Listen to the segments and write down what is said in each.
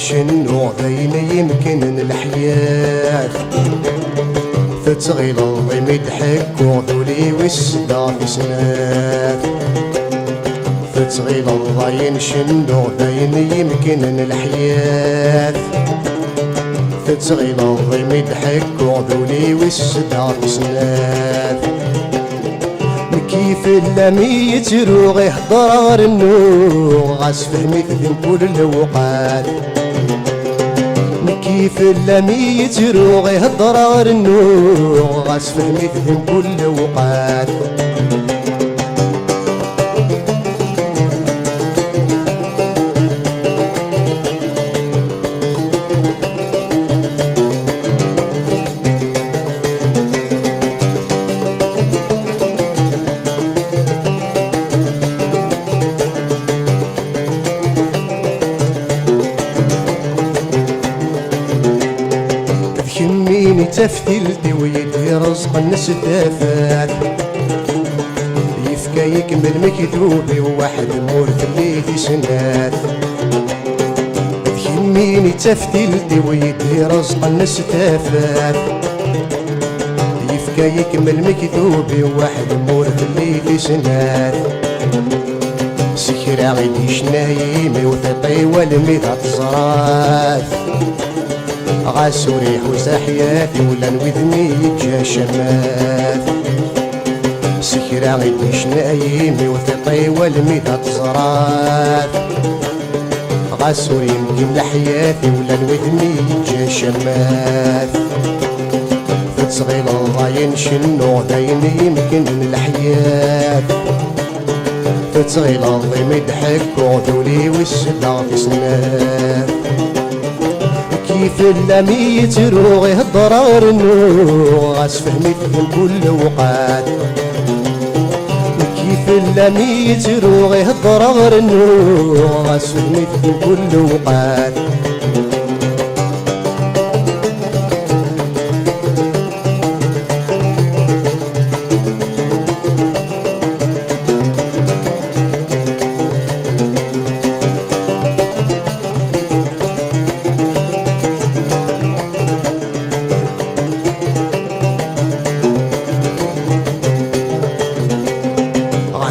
شنو بين يمكن الحياة فتغيل الله مدحك وذولي والسدا في سنات فتغيل الله ينشنو بين يمكن الحياة فتغيل الله مدحك وذولي والسدا في سنات كيف اللميت روغي ضرار النور غاس فهمي في كل الوقات كيف اللميت روغي ضرار النور غاس فهمي في كل الوقات تفتلتي ويدي رزق الناس تافات يفكا يكمل مكذوبي وواحد مورث اللي في سنات يميني تفتلتي ويدي رزق الناس تافات يفكا يكمل مكذوبي وواحد مورث اللي في سنات سكرا غيديش نايمي وثطي والميضة تزراف غاسو ريح وسحياتي ولا نوذني يجا شمات سكرا غيديش نايمي وثطي والميضة تزرات غاسو يمكن لحياتي ولا نوذني يجا شمات فتصغيل الله ينشنو داين يمكن الحياة فتصغيل الله مدحك وذولي والسدا في سنات كيف اللميت روغي الضرار النور غاس فهمي في كل وقات كيف اللميت روغي الضرار النور غاس فهمي في كل وقات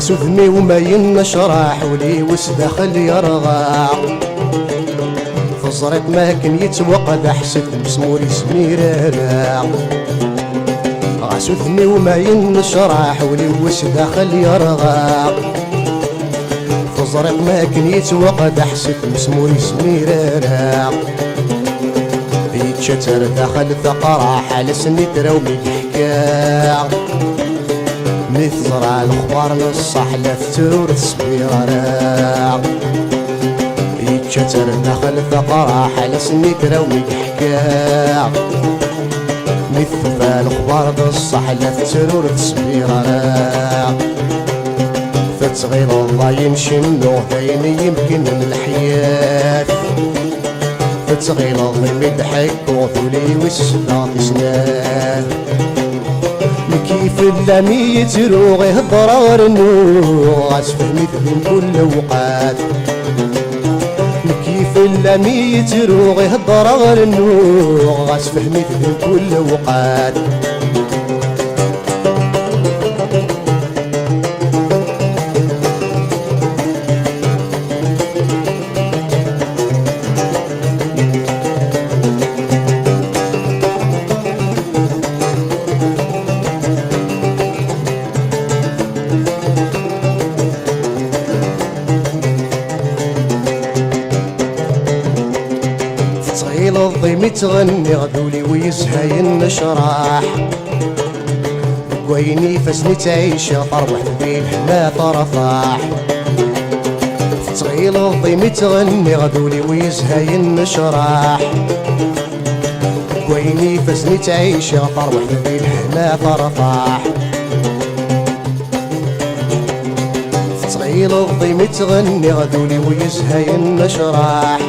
سذمي وما ينشرح ولي وسداخل يرغع فزرت ما كان يتوقد حسد مسمور سمير راع سذمي وما ينشرح ولي وسداخل يرغع فزرت ما كان يتوقد حسد مسمور سمير راع يتشتر داخل ثقرة حال سني تراومي حكا مثزرع الخبار نصح لفتور الصبيرة يتشتر داخل ثقرة حال سني تراومي حكا مثل الخبار نصح لفتور الصبيرة فتغير الله ينشنو داين يمكن الحياة فتغير الله مدحك وذولي والسدا في سنان كيف اللميت روغي الضرار النور غاس فهمي في كل وقات كيف اللميت روغي الضرار النور غاس فهمي في كل وقات الضيم تغني غدولي ويزهاي النشراح ويني فسني تعيش طربح بين حنا طرفاح تغيل الضيم تغني غدولي ويزهاي النشراح ويني فسني تعيش طربح بين حنا طرفاح يلظي متغني غدولي ويزهي النشراح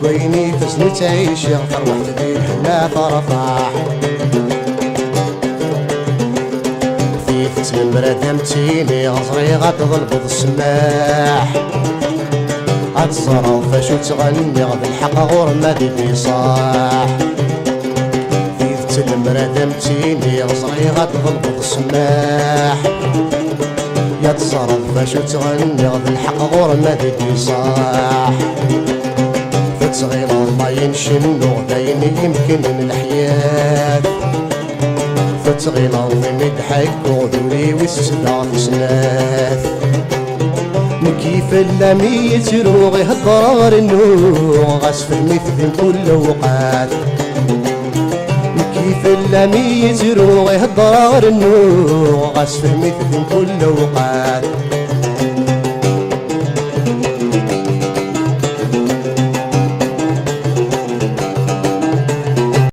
ويني تسني تعيش يغفر وحدي هنا فرفاح في تسمن بردمتيني غصري غتغلبض السماح غتصرف فاشو تغني غد الحق غور ما دي صاح في تسلم ردمتيني غصري غتغلبض السماح يا تصرف فاشو تغني غد الحق غور ما دي صاح فتغير الله ينشنو داين يمكن من الحياة فتغير الله مدحك وذولي والسدا في سناث كيف اللامي يتروغ يهضر النوغ غاس في المثل كل وقات كيف اللامي يتروغ يهضر النوغ غاس في المثل كل